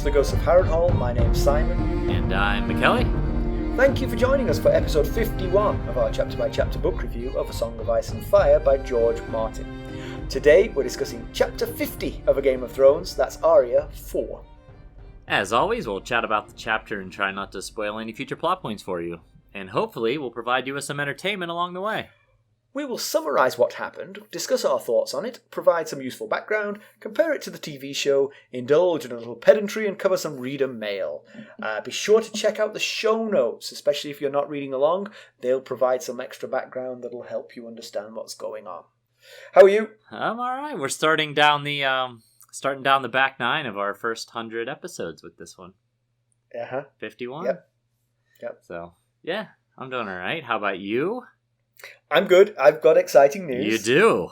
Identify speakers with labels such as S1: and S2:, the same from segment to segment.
S1: The Ghosts of Harrenhal. My name's Simon.
S2: And I'm McKelly.
S1: Thank you for joining us for episode 51 of our chapter-by-chapter book review of A Song of Ice and Fire by George Martin. Today we're discussing chapter 50 of A Game of Thrones, that's Arya 4.
S2: As always, we'll chat about the chapter and try not to spoil any future plot points for you. And hopefully we'll provide you with some entertainment along the way.
S1: We will summarise what happened, discuss our thoughts on it, provide some useful background, compare it to the TV show, indulge in a little pedantry, and cover some reader mail. Be sure to check out the show notes, especially if you're not reading along. They'll provide some extra background that'll help you understand what's going on. How are you?
S2: I'm alright. We're starting down the back nine of our first 100 episodes with this one. 51?
S1: Yep.
S2: So, yeah, I'm doing alright. How about you?
S1: I'm good. I've got exciting news.
S2: You do?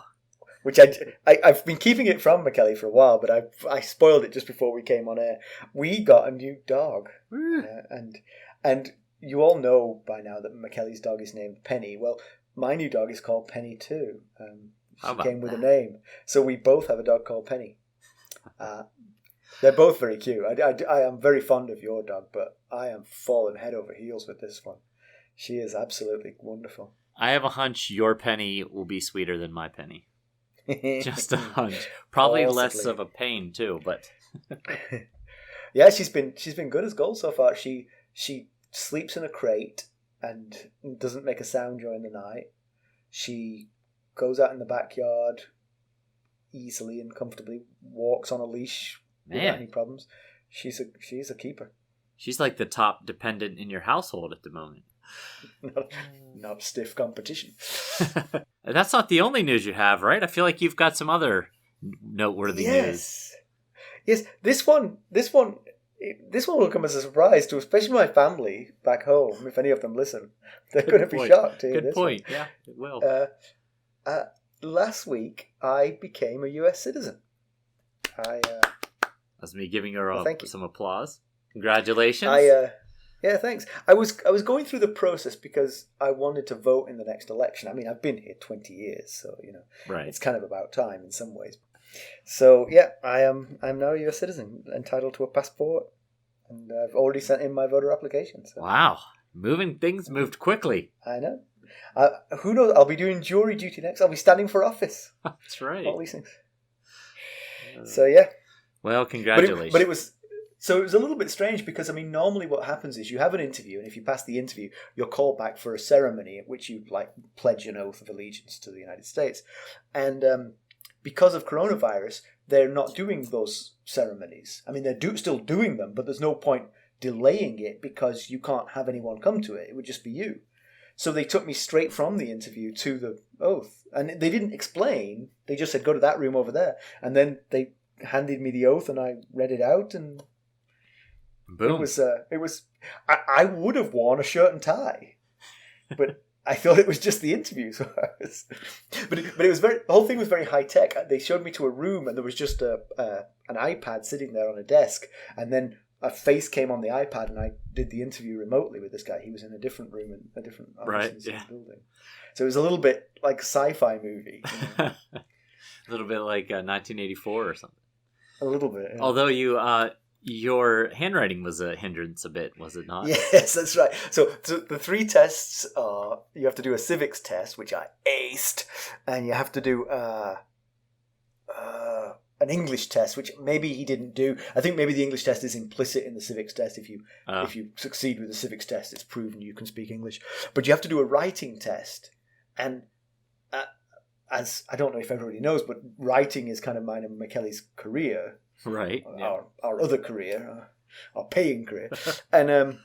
S1: Which I've been keeping it from McKelly for a while, but I spoiled it just before we came on air. We got a new dog. And you all know by now that McKelly's dog is named Penny. Well, my new dog is called Penny too. She came with a name. So we both have a dog called Penny. They're both very cute. I am very fond of your dog, but I am falling head over heels with this one. She is absolutely wonderful.
S2: I have a hunch your Penny will be sweeter than my Penny. Just a hunch. Probably less of a pain too, but
S1: yeah, she's been good as gold so far. She sleeps in a crate and doesn't make a sound during the night. She goes out in the backyard easily and comfortably, walks on a leash without any problems. She's a keeper.
S2: She's like the top dependent in your household at the moment.
S1: Not stiff competition.
S2: That's not the only news you have, right? I feel like you've got some other noteworthy news.
S1: Yes, this one will come as a surprise to especially my family back home. If any of them listen, they're going to be shocked to hear this.
S2: Good point. Yeah, it will.
S1: Last week I became a U.S. citizen.
S2: That's me giving her some applause. Congratulations.
S1: Yeah, thanks. I was going through the process because I wanted to vote in the next election. I mean, I've been here 20 years, so
S2: right.
S1: It's kind of about time in some ways. So yeah, I'm now a U.S. citizen, entitled to a passport, and I've already sent in my voter application. So.
S2: Wow, things moved quickly.
S1: I know. Who knows? I'll be doing jury duty next. I'll be standing for office.
S2: That's right.
S1: All these things. So yeah.
S2: Well, congratulations.
S1: But it was. So it was a little bit strange because, I mean, normally what happens is you have an interview, and if you pass the interview, you're called back for a ceremony at which you pledge an oath of allegiance to the United States. And because of coronavirus, they're not doing those ceremonies. I mean, they're still doing them, but there's no point delaying it because you can't have anyone come to it. It would just be you. So they took me straight from the interview to the oath. And they didn't explain. They just said, go to that room over there. And then they handed me the oath, and I read it out, and...
S2: Boom.
S1: It was. I would have worn a shirt and tie, but I thought it was just the interview. So but it was the whole thing was very high tech. They showed me to a room, and there was just an iPad sitting there on a desk, and then a face came on the iPad, and I did the interview remotely with this guy. He was in a different room in a different office in the same building. So it was a little bit like a sci-fi movie.
S2: A little bit like 1984 or something.
S1: A little bit. Yeah.
S2: Although your handwriting was a hindrance a bit, was it not?
S1: Yes, that's right. So the three tests are, you have to do a civics test, which I aced, and you have to do an English test, which maybe he didn't do. I think maybe the English test is implicit in the civics test. If you succeed with the civics test, it's proven you can speak English. But you have to do a writing test, and as I don't know if everybody knows, but writing is kind of mine and McKelly's career.
S2: Right.
S1: Our other career, our paying career. And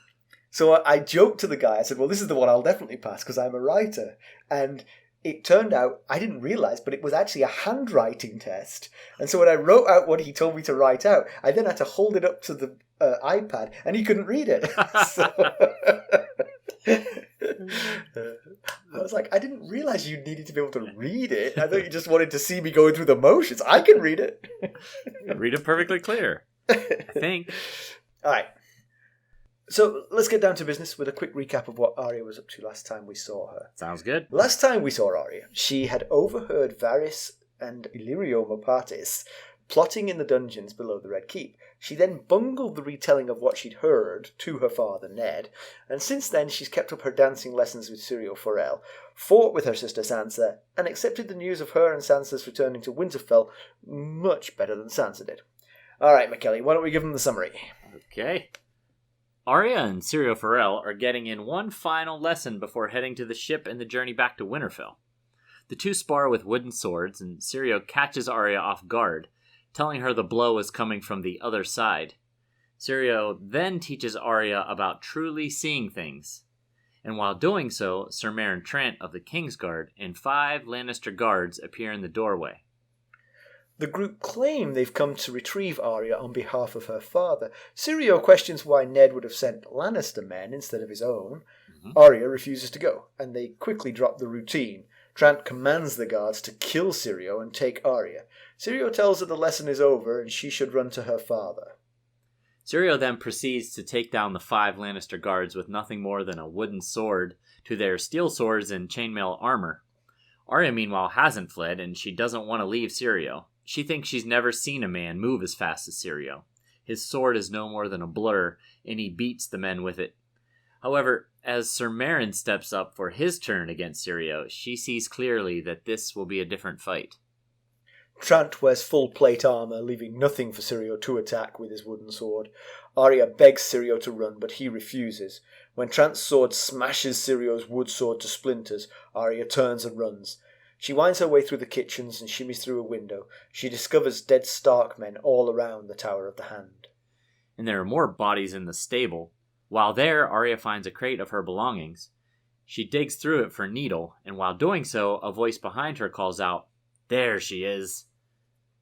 S1: so I joked to the guy, I said, well, this is the one I'll definitely pass because I'm a writer. And it turned out, I didn't realise, but it was actually a handwriting test. And so when I wrote out what he told me to write out, I then had to hold it up to the iPad, and he couldn't read it. So I was like, I didn't realise you needed to be able to read it. I thought you just wanted to see me going through the motions. I can read it.
S2: Read it perfectly clear, I think.
S1: All right. So let's get down to business with a quick recap of what Arya was up to last time we saw her.
S2: Sounds good.
S1: Last time we saw Arya, she had overheard Varys and Illyrio Mopatis plotting in the dungeons below the Red Keep. She then bungled the retelling of what she'd heard to her father, Ned, and since then she's kept up her dancing lessons with Syrio Forel, fought with her sister Sansa, and accepted the news of her and Sansa's returning to Winterfell much better than Sansa did. All right, McKelly, why don't we give them the summary?
S2: Okay. Arya and Syrio Forel are getting in one final lesson before heading to the ship and the journey back to Winterfell. The two spar with wooden swords, and Syrio catches Arya off guard, telling her the blow is coming from the other side. Syrio then teaches Arya about truly seeing things. And while doing so, Ser Meryn Trant of the Kingsguard and 5 Lannister guards appear in the doorway.
S1: The group claim they've come to retrieve Arya on behalf of her father. Syrio questions why Ned would have sent Lannister men instead of his own. Arya refuses to go, and they quickly drop the routine. Trant commands the guards to kill Syrio and take Arya. Syrio tells her the lesson is over and she should run to her father.
S2: Syrio then proceeds to take down the 5 Lannister guards with nothing more than a wooden sword to their steel swords and chainmail armor. Arya, meanwhile, hasn't fled, and she doesn't want to leave Syrio. She thinks she's never seen a man move as fast as Syrio. His sword is no more than a blur, and he beats the men with it. However, as Ser Meryn steps up for his turn against Syrio, she sees clearly that this will be a different fight.
S1: Trant wears full plate armour, leaving nothing for Syrio to attack with his wooden sword. Arya begs Syrio to run, but he refuses. When Trant's sword smashes Syrio's wood sword to splinters, Arya turns and runs. She winds her way through the kitchens and shimmies through a window. She discovers dead Stark men all around the Tower of the Hand.
S2: And there are more bodies in the stable. While there, Arya finds a crate of her belongings. She digs through it for Needle, and while doing so, a voice behind her calls out, "There she is!"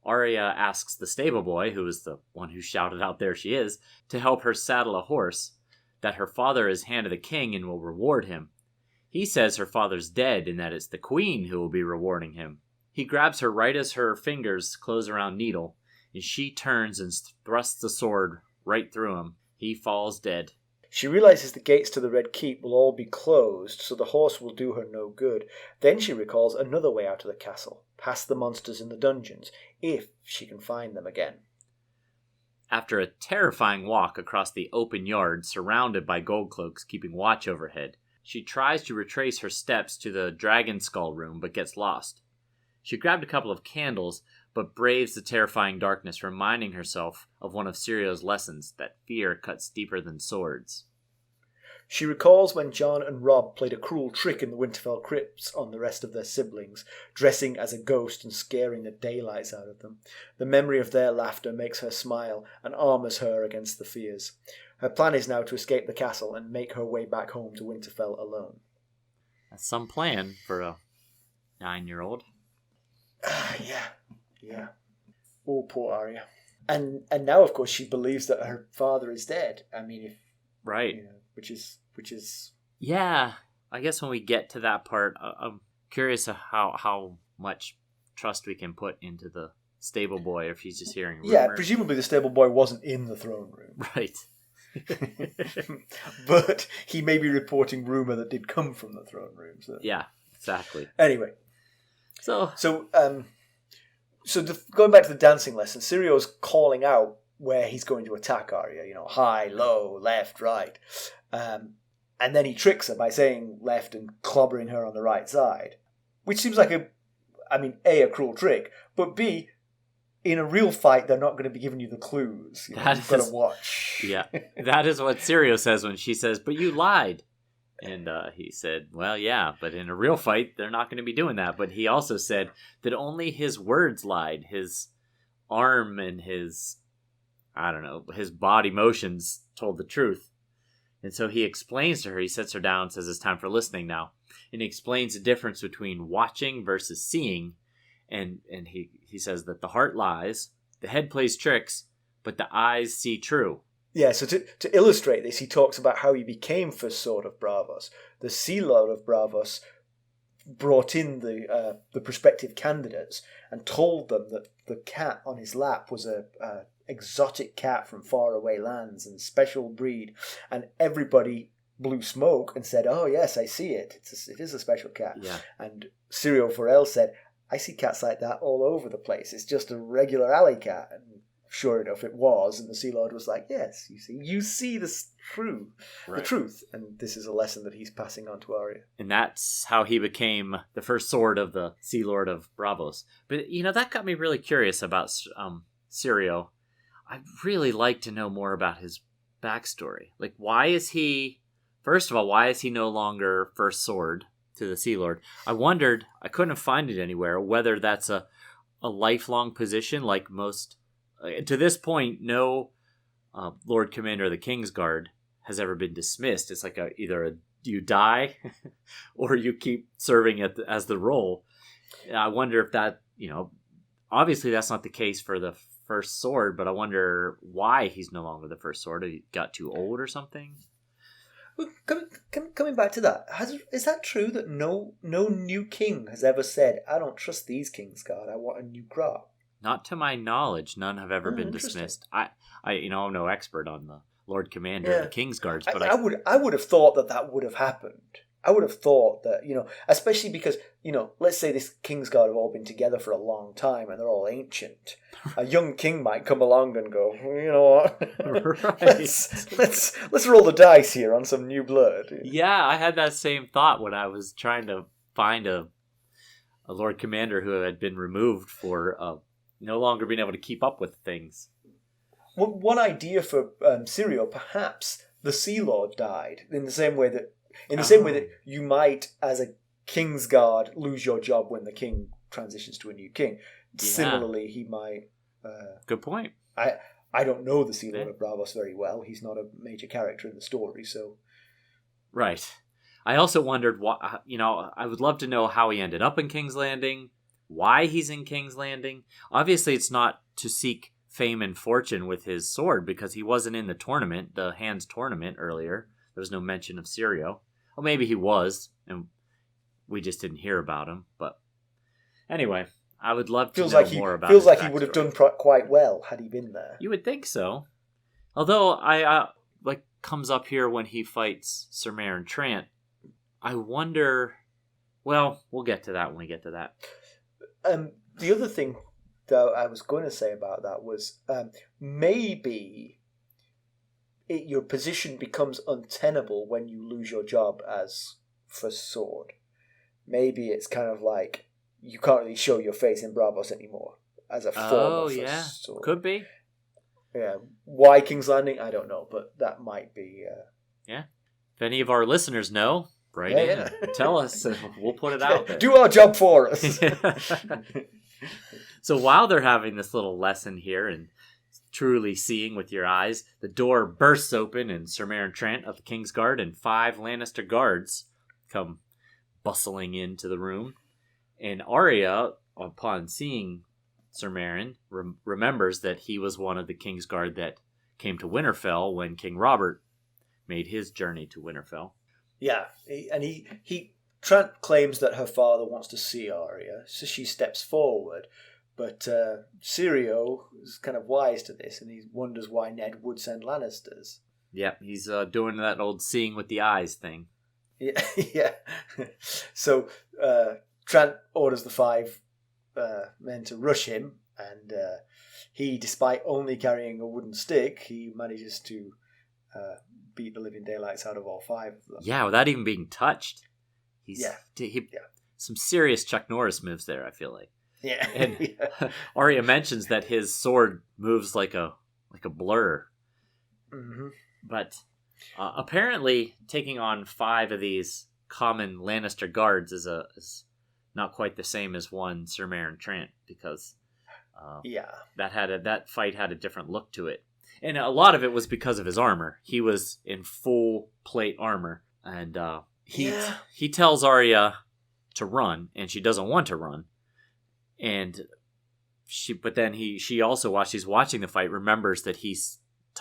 S2: Arya asks the stable boy, who is the one who shouted out "There she is," to help her saddle a horse, that her father is Hand of the King and will reward him. He says her father's dead and that it's the Queen who will be rewarding him. He grabs her right as her fingers close around Needle, and she turns and thrusts the sword right through him. He falls dead.
S1: She realises the gates to the Red Keep will all be closed, so the horse will do her no good. Then she recalls another way out of the castle, past the monsters in the dungeons, if she can find them again.
S2: After a terrifying walk across the open yard surrounded by gold cloaks keeping watch overhead, she tries to retrace her steps to the dragon skull room but gets lost. She grabbed a couple of candles but braves the terrifying darkness, reminding herself of one of Syrio's lessons, that fear cuts deeper than swords.
S1: She recalls when Jon and Robb played a cruel trick in the Winterfell crypts on the rest of their siblings, dressing as a ghost and scaring the daylights out of them. The memory of their laughter makes her smile and armours her against the fears. Her plan is now to escape the castle and make her way back home to Winterfell alone.
S2: That's some plan for a 9-year-old.
S1: Yeah. Oh, poor Arya. And now, of course, she believes that her father is dead. I mean,
S2: right.
S1: You know, which is.
S2: Yeah, I guess when we get to that part, I'm curious how much trust we can put into the stable boy if he's just hearing rumors.
S1: Yeah, presumably the stable boy wasn't in the throne room.
S2: Right.
S1: But he may be reporting rumour that did come from the throne room. So.
S2: Yeah, exactly.
S1: Anyway.
S2: So
S1: Going back to the dancing lesson, Syrio's calling out where he's going to attack Arya. You know, high, low, left, right. And then he tricks her by saying left and clobbering her on the right side. Which seems like A, a cruel trick, but B, in a real fight, they're not going to be giving you the clues. You've got to watch.
S2: Yeah, that is what Syrio says when she says, "But you lied." And he said, well, yeah, but in a real fight, they're not going to be doing that. But he also said that only his words lied. His arm and his body motions told the truth. And so he explains to her, he sets her down and says, it's time for listening now. And he explains the difference between watching versus seeing. And he says that the heart lies, the head plays tricks, but the eyes see true.
S1: Yeah, so to illustrate this, he talks about how he became First Sword of Braavos. The Sea Lord of Braavos brought in the prospective candidates and told them that the cat on his lap was a exotic cat from faraway lands and special breed, and everybody blew smoke and said, "Oh yes, I see it. It is a special cat."
S2: Yeah.
S1: And Syrio Forel said, I see cats like that all over the place. It's just a regular alley cat. And sure enough, it was. And the Sea Lord was like, yes, you see this true, the truth. And this is a lesson that he's passing on to Arya.
S2: And that's how he became the first sword of the Sea Lord of Braavos. But, that got me really curious about Syrio. I'd really like to know more about his backstory. Like, first of all, why is he no longer first sword to the Sea Lord? I wondered, I couldn't find it anywhere, whether that's a lifelong position like most. To this point, no Lord Commander of the Kingsguard has ever been dismissed. It's like either you die or you keep serving as the role. I wonder if that, obviously that's not the case for the first sword, but I wonder why he's no longer the first sword. He got too old or something?
S1: Well, coming back to that, is that true that no new king has ever said, I don't trust these Kingsguard, I want a new crop?
S2: Not to my knowledge, none have ever been dismissed. I'm no expert on the Lord Commander of the Kingsguards, but
S1: I would have thought that would have happened. I would have thought that, especially because, let's say this Kingsguard have all been together for a long time and they're all ancient. A young king might come along and go, you know what?
S2: Right.
S1: let's roll the dice here on some new blood.
S2: Yeah, I had that same thought when I was trying to find a Lord Commander who had been removed for no longer being able to keep up with things.
S1: Well, one idea for Syrio, perhaps the Sea Lord died in the same way that you might, as a Kingsguard, lose your job when the king transitions to a new king. Yeah. Similarly, he might...
S2: Good point.
S1: I don't know the Sea Lord of Braavos very well. He's not a major character in the story, so...
S2: Right. I also wondered, I would love to know how he ended up in King's Landing, why he's in King's Landing. Obviously, it's not to seek fame and fortune with his sword, because he wasn't in the tournament, the Hands tournament earlier. There was no mention of Syrio. Well, maybe he was, and we just didn't hear about him. But anyway, I would love to know more about his backstory. Feels like
S1: he would have done quite well had he been there.
S2: You would think so. Although, comes up here when he fights Ser Meryn Trant. I wonder... Well, we'll get to that when we get to that.
S1: The other thing that I was going to say about that was maybe your position becomes untenable when you lose your job as first sword. Maybe it's kind of like you can't really show your face in Braavos anymore as a former first sword.
S2: Could be.
S1: Yeah. Why King's Landing? I don't know, but that might be...
S2: Yeah. If any of our listeners know, write in and tell us, and we'll put it out there.
S1: Do our job for us.
S2: So while they're having this little lesson here and truly seeing with your eyes, the door bursts open and Ser Meryn Trant of the Kingsguard and 5 Lannister guards come bustling into the room. And Arya, upon seeing Ser Meryn, remembers that he was one of the Kingsguard that came to Winterfell when King Robert made his journey to Winterfell.
S1: Yeah, Trant claims that her father wants to see Arya, so she steps forward. But Syrio is kind of wise to this, and he wonders why Ned would send Lannisters.
S2: Yep, he's doing that old seeing with the eyes thing.
S1: Yeah, yeah. So Trant orders the 5 men to rush him, and he, despite only carrying a wooden stick, he manages to beat the living daylights out of all 5 of them.
S2: Yeah, without even being touched. Some serious Chuck Norris moves there, I feel like.
S1: Yeah.
S2: And Arya mentions that his sword moves like a blur.
S1: Mm-hmm.
S2: But apparently taking on 5 of these common Lannister guards is not quite the same as one Ser Meryn Trant, because that fight had a different look to it. And a lot of it was because of his armor. He was in full plate armor, and he tells Arya to run, and she doesn't want to run. And she also, while she's watching the fight, remembers that he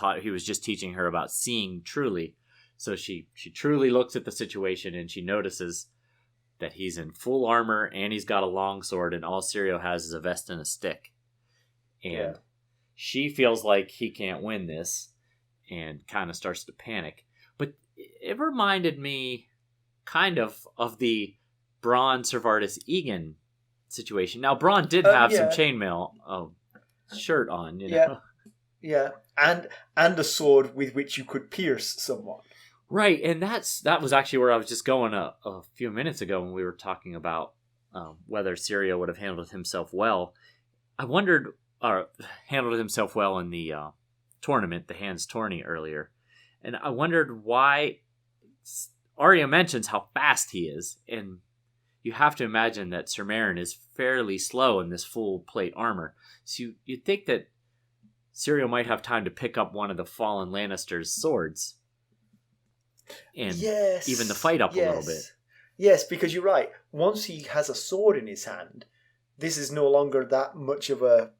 S2: was just teaching her about seeing truly. So she truly looks at the situation, and she notices that he's in full armor and he's got a long sword, and all Syrio has is a vest and a stick. And she feels like he can't win this and kind of starts to panic. But it reminded me kind of the Bronn Servardis Egan situation. Now, Bronn did have some
S1: Yeah.
S2: chainmail shirt on, you know.
S1: Yeah. Yeah, and a sword with which you could pierce someone.
S2: Right, and that was actually where I was just going a few minutes ago when we were talking about whether Syrio would have handled himself well. I wondered, handled himself well in the tournament, the Hands Tourney earlier, and I wondered why. Arya mentions how fast he is, and you have to imagine that Ser Meryn is fairly slow in this full plate armor. So you'd think that Syrio might have time to pick up one of the fallen Lannisters' swords and even to fight up a little bit.
S1: Yes, because you're right. Once he has a sword in his hand, this is no longer that much of a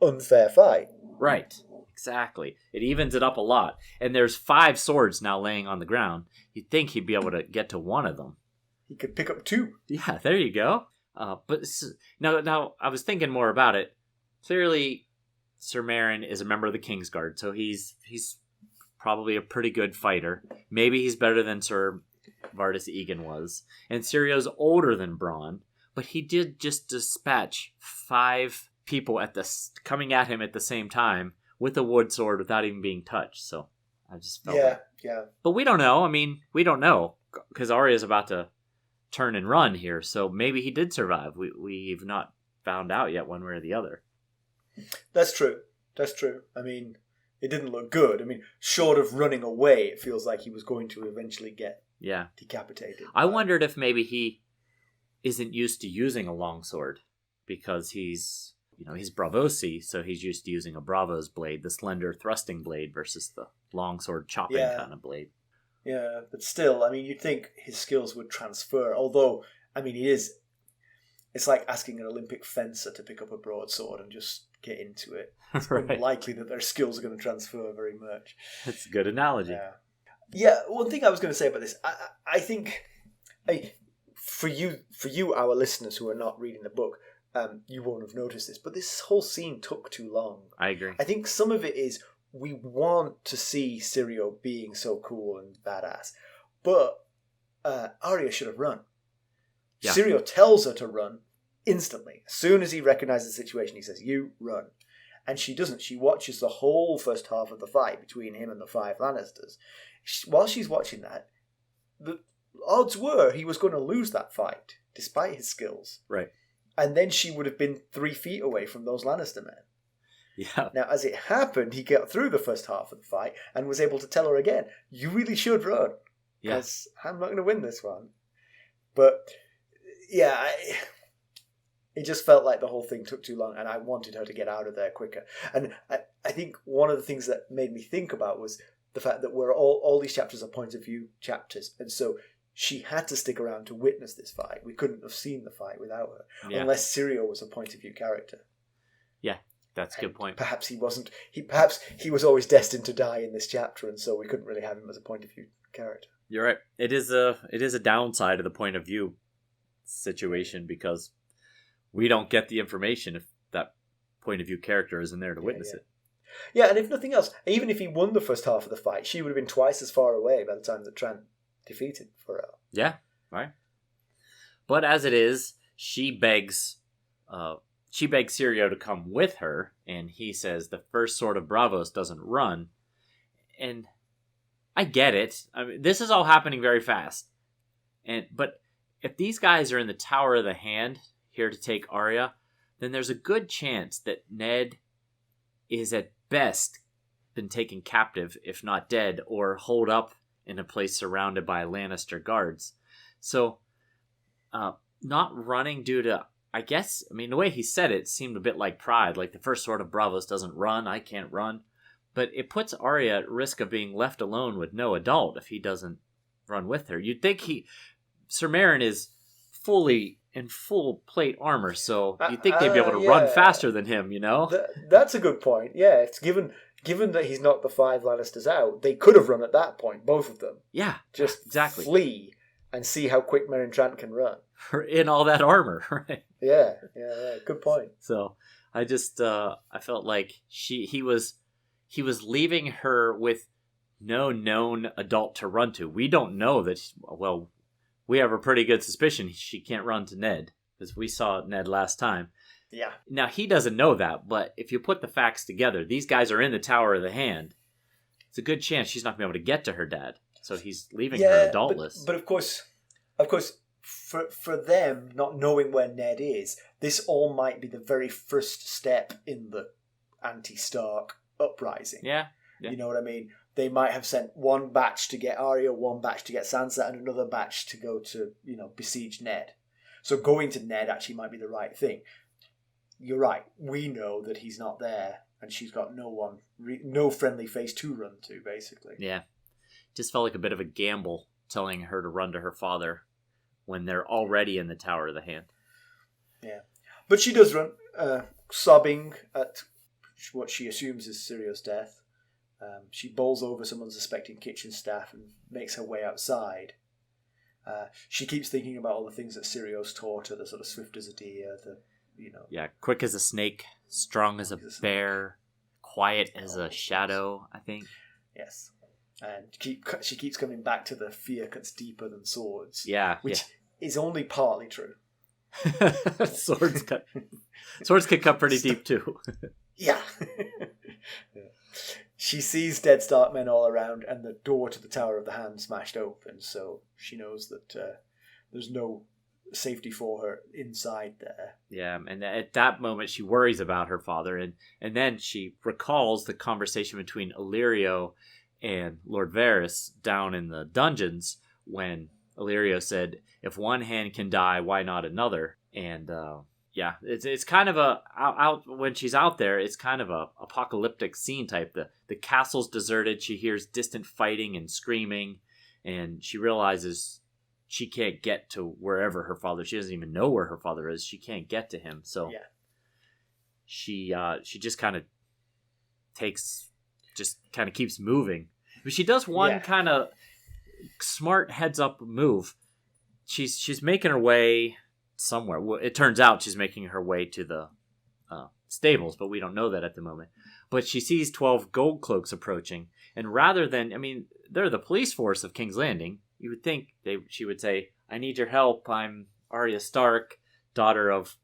S1: unfair fight.
S2: Right, exactly. It evens it up a lot. And there's 5 swords now laying on the ground. You'd think he'd be able to get to one of them.
S1: He could pick up 2.
S2: Yeah, there you go. But now I was thinking more about it. Clearly, Ser Meryn is a member of the Kingsguard, so he's probably a pretty good fighter. Maybe he's better than Sir Vardis Egan was. And Syrio's older than Bronn, but he did just dispatch 5 people coming at him at the same time with a wood sword without even being touched. So I just felt
S1: Yeah.
S2: But we don't know. I mean, we don't know because Arya's about to turn and run here. So maybe he did survive. We've not found out yet one way or the other.
S1: That's true. I mean, it didn't look good. I mean, short of running away, it feels like he was going to eventually get decapitated.
S2: I wondered if maybe he isn't used to using a longsword because he's Braavosi, so he's used to using a Braavos blade, the slender thrusting blade versus the longsword chopping kind of blade.
S1: Yeah, but still, I mean, you'd think his skills would transfer. Although, I mean, it's like asking an Olympic fencer to pick up a broadsword and just get into it. It's
S2: Right.
S1: unlikely that their skills are going to transfer very much.
S2: That's a good analogy.
S1: Yeah. One thing I was going to say about this, I think, for you, our listeners who are not reading the book, you won't have noticed this, but this whole scene took too long.
S2: I agree.
S1: I think some of it is we want to see Syrio being so cool and badass, but Arya should have run. Yeah. Syrio tells her to run instantly. As soon as he recognizes the situation, he says, "You run." And she doesn't. She watches the whole first half of the fight between him and the 5 Lannisters. While she's watching that, the odds were he was going to lose that fight, despite his skills.
S2: Right.
S1: And then she would have been 3 feet away from those Lannister men.
S2: Yeah.
S1: Now, as it happened, he got through the first half of the fight and was able to tell her again, "You really should run, because I'm not going to win this one." But yeah, it just felt like the whole thing took too long, and I wanted her to get out of there quicker. And I think one of the things that made me think about was the fact that we're all these chapters are point of view chapters, and so she had to stick around to witness this fight. We couldn't have seen the fight without her, unless Syrio was a point of view character.
S2: Yeah, that's a good point.
S1: Perhaps he wasn't. Perhaps he was always destined to die in this chapter, and so we couldn't really have him as a point of view character.
S2: You're right. It is a downside of the point of view situation because we don't get the information if that point of view character isn't there to witness it.
S1: Yeah, and if nothing else, even if he won the first half of the fight, she would have been twice as far away by the time that Trant defeated Forel.
S2: Yeah, right. But as it is, she begs Syrio to come with her, and he says the First Sword of Braavos doesn't run. And I get it. I mean, this is all happening very fast. But if these guys are in the Tower of the Hand here to take Arya, then there's a good chance that Ned is at best been taken captive, if not dead, or holed up in a place surrounded by Lannister guards. So, not running due to, I guess, I mean, the way he said it seemed a bit like pride, like the First Sword of Braavos doesn't run, I can't run. But it puts Arya at risk of being left alone with no adult if he doesn't run with her. You'd think Ser Meryn is fully in full plate armor, so you'd think they'd be able to run faster than him, you know?
S1: That's a good point. Yeah, it's given that he's knocked the 5 Lannisters out, they could have run at that point, both of them.
S2: Yeah,
S1: just
S2: exactly.
S1: Flee and see how quick Meryn Trant can run.
S2: In all that armor, right?
S1: Yeah, good point.
S2: So I just I felt like he was leaving her with no known adult to run to. We don't know that. Well, we have a pretty good suspicion she can't run to Ned. because we saw Ned last time.
S1: Yeah.
S2: Now, he doesn't know that, but if you put the facts together, these guys are in the Tower of the Hand. It's a good chance she's not going to be able to get to her dad. So he's leaving her adultless.
S1: But of course, for them not knowing where Ned is, this all might be the very first step in the anti-Stark uprising.
S2: Yeah.
S1: You know what I mean? They might have sent one batch to get Arya, one batch to get Sansa, and another batch to go to, besiege Ned. So going to Ned actually might be the right thing. You're right. We know that he's not there, and she's got no friendly face to run to, basically.
S2: Yeah. Just felt like a bit of a gamble telling her to run to her father when they're already in the Tower of the Hand.
S1: Yeah. But she does run, sobbing at what she assumes is Syrio's death. She bowls over some unsuspecting kitchen staff and makes her way outside. She keeps thinking about all the things that Syrio's taught her, the sort of swift as a deer,
S2: Yeah, quick as a snake, strong as a bear, quiet as a shadow, I think.
S1: Yes. And she keeps coming back to the fear cuts deeper than swords.
S2: Yeah.
S1: Which is only partly true.
S2: Swords can cut pretty deep too.
S1: Yeah. She sees dead Stark men all around and the door to the Tower of the Hand smashed open, so she knows that there's no safety for her inside there.
S2: Yeah, and at that moment she worries about her father, and then she recalls the conversation between Illyrio and Lord Varys down in the dungeons when Illyrio said, if one hand can die, why not another? And yeah, it's kind of out when she's out there, it's kind of a apocalyptic scene type. The castle's deserted, she hears distant fighting and screaming, and she realizes she can't get to wherever her father. She doesn't even know where her father is. She can't get to him. So yeah. She just kind of keeps moving. But she does one kind of smart heads up move. She's making her way somewhere. Well, it turns out she's making her way to the stables, but we don't know that at the moment. But she sees 12 gold cloaks approaching, and rather than, they're the police force of King's Landing. You would think she would say, I need your help. I'm Arya Stark, daughter of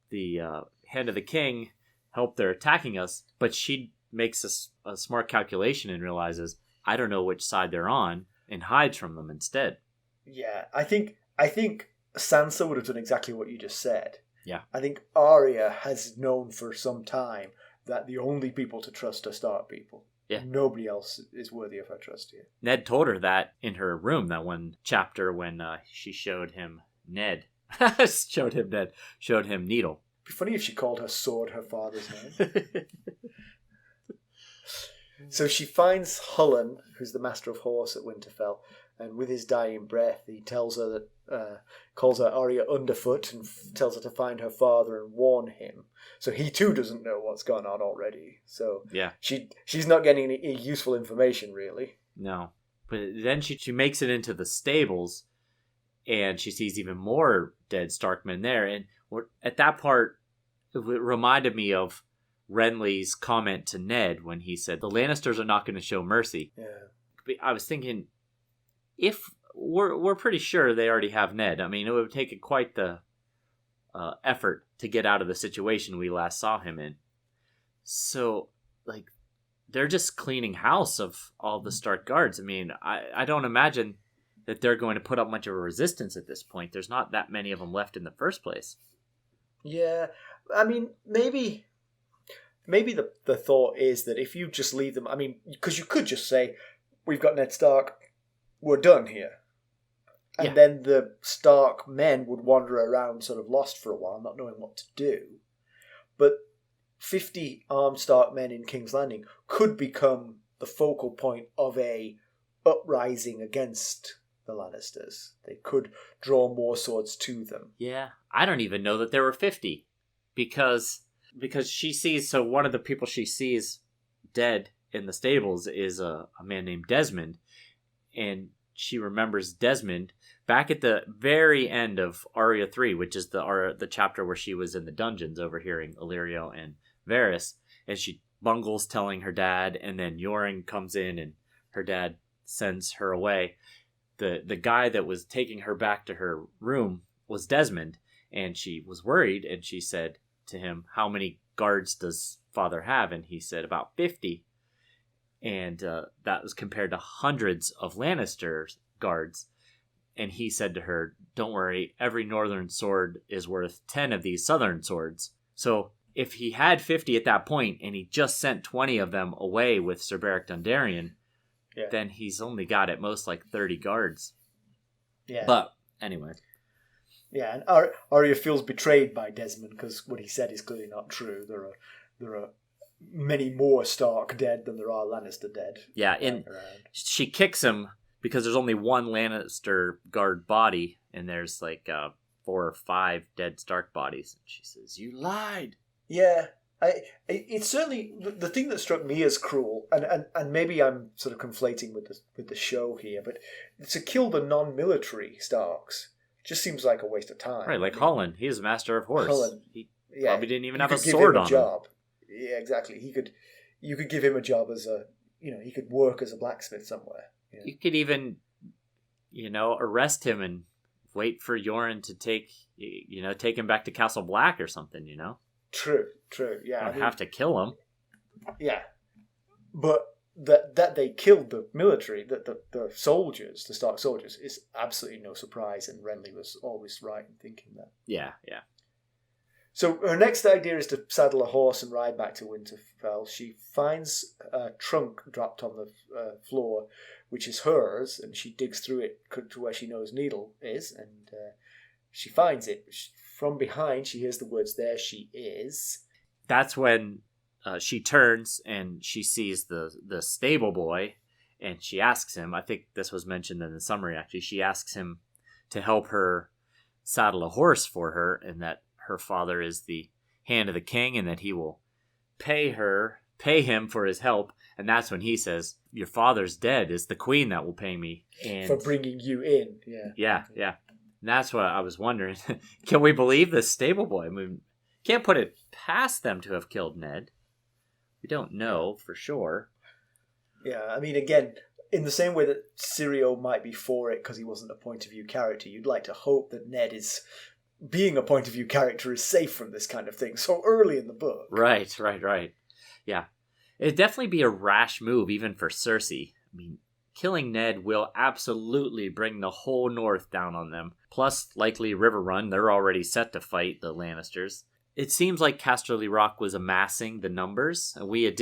S2: the Hand of the King. Help, they're attacking us. But she makes a smart calculation and realizes, I don't know which side they're on, and hides from them instead.
S1: Yeah, I think Sansa would have done exactly what you just said.
S2: Yeah.
S1: I think Arya has known for some time that the only people to trust are Stark people.
S2: Yeah.
S1: Nobody else is worthy of her trust here.
S2: Ned told her that in her room, that one chapter when she showed him Ned. showed him Needle.
S1: It'd be funny if she called her sword her father's name. So she finds Hullen, who's the master of horse at Winterfell, and with his dying breath, he tells her that, calls her Arya Underfoot and tells her to find her father and warn him. So he too doesn't know what's gone on already. So
S2: yeah,
S1: she's not getting any useful information really.
S2: No, but then she makes it into the stables, and she sees even more dead Starkmen there. And at that part, it reminded me of Renly's comment to Ned when he said the Lannisters are not going to show mercy.
S1: Yeah,
S2: I was thinking, if we're pretty sure they already have Ned. It would take quite the effort to get out of the situation we last saw him in. So, they're just cleaning house of all the Stark guards. I don't imagine that they're going to put up much of a resistance at this point. There's not that many of them left in the first place.
S1: Yeah, maybe the thought is that if you just leave them, because you could just say, we've got Ned Stark, we're done here. And then the Stark men would wander around sort of lost for a while, not knowing what to do. But 50 armed Stark men in King's Landing could become the focal point of a uprising against the Lannisters. They could draw more swords to them.
S2: Yeah, I don't even know that there were 50. Because she sees, so one of the people she sees dead in the stables is a man named Desmond. And she remembers Desmond back at the very end of Arya 3, which is the chapter where she was in the dungeons overhearing Illyrio and Varys. And she bungles telling her dad, and then Yoren comes in and her dad sends her away. The guy that was taking her back to her room was Desmond. And she was worried, and she said to him, "How many guards does father have?" And he said, "About 50. And that was compared to hundreds of Lannister guards. And he said to her, "Don't worry, every northern sword is worth 10 of these southern swords." So if he had 50 at that point, and he just sent 20 of them away with Sir Beric Dondarrion, then he's only got at most like 30 guards.
S1: Yeah.
S2: But anyway.
S1: Yeah, and Arya feels betrayed by Desmond because what he said is clearly not true. There are many more Stark dead than there are Lannister dead.
S2: Yeah, and she kicks him because there's only one Lannister guard body, and there's like 4 or 5 dead Stark bodies. And she says, "You lied."
S1: Yeah, it's certainly the thing that struck me as cruel, and maybe I'm sort of conflating with the show here, but to kill the non-military Starks just seems like a waste of time.
S2: Right, like Holland. He is master of horse.
S1: Holland,
S2: he probably didn't even have a sword on him.
S1: Yeah, exactly. You could give him a job as he could work as a blacksmith somewhere. Yeah.
S2: You could even, arrest him and wait for Yoren to take him back to Castle Black or something,
S1: True, yeah.
S2: You don't have to kill him.
S1: Yeah. But that they killed the military, the soldiers, the Stark soldiers, is absolutely no surprise, and Renly was always right in thinking that.
S2: Yeah.
S1: So her next idea is to saddle a horse and ride back to Winterfell. She finds a trunk dropped on the floor, which is hers, and she digs through it to where she knows Needle is, and she finds it. From behind, she hears the words, "There she is."
S2: That's when she turns and she sees the stable boy, and she asks him, I think this was mentioned in the summary actually, she asks him to help her saddle a horse for her, and that her father is the hand of the king, and that he will pay him for his help. And that's when he says, "Your father's dead. It's the queen that will pay me." And
S1: for bringing you in.
S2: Yeah. And that's what I was wondering. Can we believe this stable boy? I mean, can't put it past them to have killed Ned. We don't know for sure.
S1: Yeah, I mean, again, in the same way that Syrio might be for it because he wasn't a point of view character, you'd like to hope that Ned is, being a point of view character, is safe from this kind of thing so early in the book.
S2: Right. Yeah. It'd definitely be a rash move even for Cersei. I mean, killing Ned will absolutely bring the whole North down on them. Plus, likely Riverrun, they're already set to fight the Lannisters. It seems like Casterly Rock was amassing the numbers. We had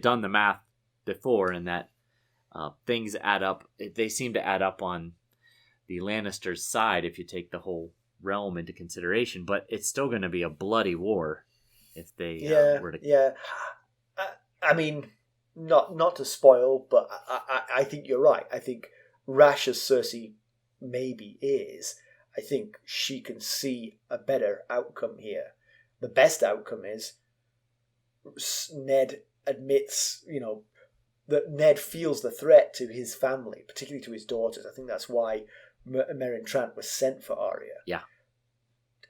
S2: done the math before, and that things add up. They seem to add up on the Lannisters' side if you take the whole realm into consideration. But it's still going to be a bloody war if they were to.
S1: Yeah. I mean, not to spoil, but I think you're right. I think rash as Cersei maybe is, I think she can see a better outcome here. The best outcome is Ned admits, that Ned feels the threat to his family, particularly to his daughters. I think that's why Meryn Trant was sent for Arya.
S2: Yeah.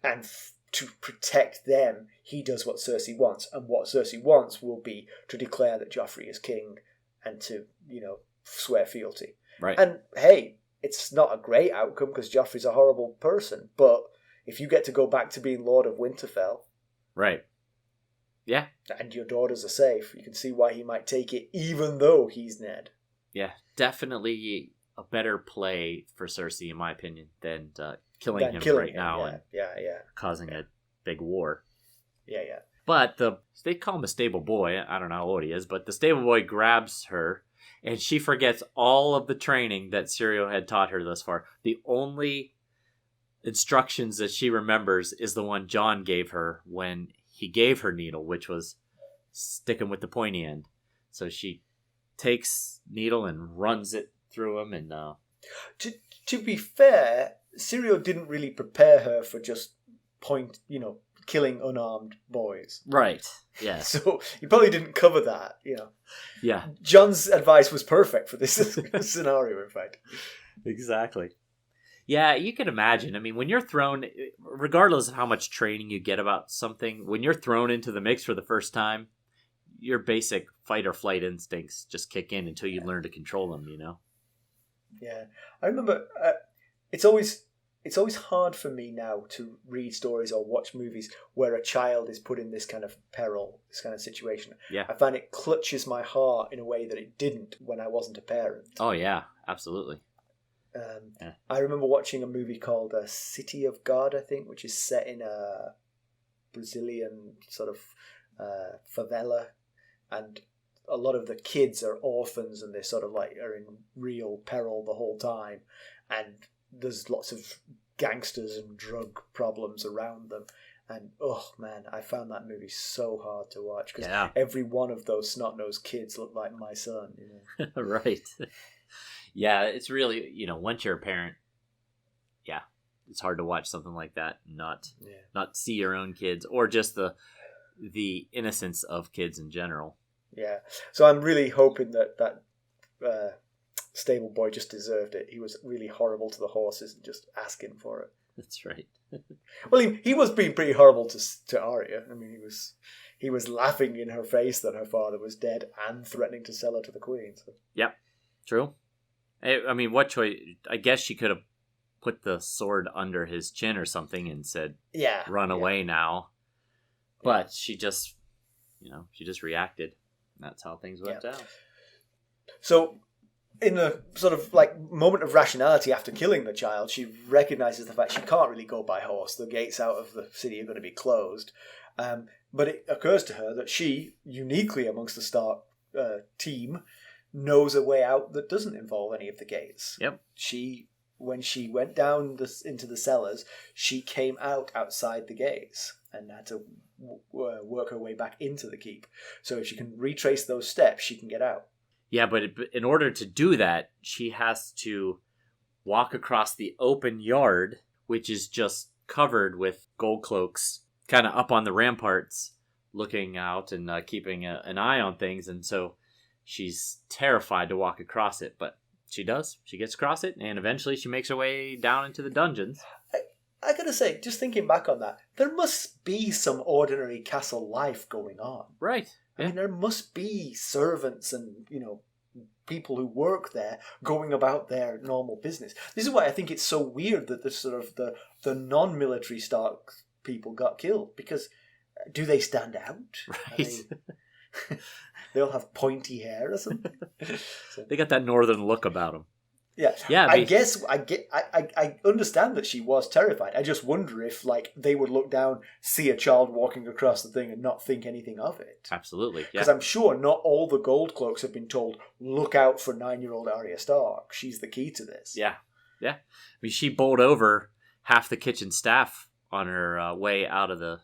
S1: And to protect them, he does what Cersei wants. And what Cersei wants will be to declare that Joffrey is king and to, swear fealty.
S2: Right.
S1: And, hey, it's not a great outcome because Joffrey's a horrible person. But if you get to go back to being Lord of Winterfell...
S2: Right. Yeah.
S1: And your daughters are safe, you can see why he might take it, even though he's Ned.
S2: Yeah, definitely a better play for Cersei, in my opinion, than killing him right now and causing a big war.
S1: Yeah.
S2: But they call him a stable boy. I don't know how old he is, but the stable boy grabs her, and she forgets all of the training that Syrio had taught her thus far. The only instructions that she remembers is the one Jon gave her when he gave her Needle, which was sticking with the pointy end. So she takes Needle and runs it through him. And
S1: to be fair, Syrio didn't really prepare her for just killing unarmed boys.
S2: Right. Yeah.
S1: So he probably didn't cover that.
S2: Yeah.
S1: Jon's advice was perfect for this scenario, in fact.
S2: Exactly. Yeah, you can imagine. I mean, when you're thrown, regardless of how much training you get about something, when you're thrown into the mix for the first time, your basic fight or flight instincts just kick in until you learn to control them,
S1: Yeah. I remember it's always it's always hard for me now to read stories or watch movies where a child is put in this kind of peril, this kind of situation.
S2: Yeah.
S1: I find it clutches my heart in a way that it didn't when I wasn't a parent.
S2: Oh, yeah, absolutely.
S1: I remember watching a movie called City of God, I think, which is set in a Brazilian sort of favela, and a lot of the kids are orphans and they sort of like are in real peril the whole time, and there's lots of gangsters and drug problems around them. And oh man, I found that movie so hard to watch because every one of those snot-nosed kids looked like my son. You know?
S2: Right. Yeah, it's really, once you're a parent, it's hard to watch something like that and not see your own kids or just the innocence of kids in general. Yeah.
S1: So I'm really hoping that stable boy just deserved it. He was really horrible to the horses and just asking for it.
S2: That's right.
S1: Well, he was being pretty horrible to Arya. I mean, he was laughing in her face that her father was dead and threatening to sell her to the queen. So.
S2: Yep, true. I mean, what choice? I guess she could have put the sword under his chin or something and said, run away now. But she just, reacted. That's how things went down. So, in a sort of like moment of rationality after killing the child, she recognizes the fact she can't really go by horse. The gates out of the city are going to be closed. But it occurs to her that she, uniquely amongst the Stark team, knows a way out that doesn't involve any of the gates. Yep. When she went down into the cellars, she came outside the gates and had to work her way back into the keep. So if she can retrace those steps, she can get out. Yeah, but in order to do that, she has to walk across the open yard, which is just covered with gold cloaks, kind of up on the ramparts, looking out and keeping an eye on things. And so she's terrified to walk across it, but she does. She gets across it, and eventually she makes her way down into the dungeons. I gotta say, just thinking back on that, there must be some ordinary castle life going on. Right. I mean, there must be servants and, people who work there going about their normal business. This is why I think it's so weird that the sort of the non-military Stark people got killed, because do they stand out? Right. They all have pointy hair or something. So. They got that northern look about them. Yeah. I understand that she was terrified. I just wonder if, they would look down, see a child walking across the thing, and not think anything of it. Absolutely. Because I'm sure not all the gold cloaks have been told, look out for 9-year-old Arya Stark. She's the key to this. Yeah. I mean, she bowled over half the kitchen staff on her way out of the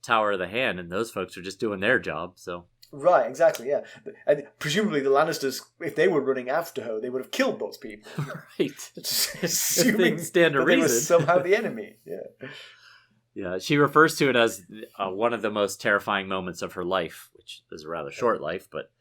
S2: Tower of the Hand, and those folks are just doing their job. So. Right, exactly, yeah. And presumably the Lannisters, if they were running after her, they would have killed those people. Right. Assuming that they were somehow the enemy. Yeah, she refers to it as one of the most terrifying moments of her life, which is a rather short life, but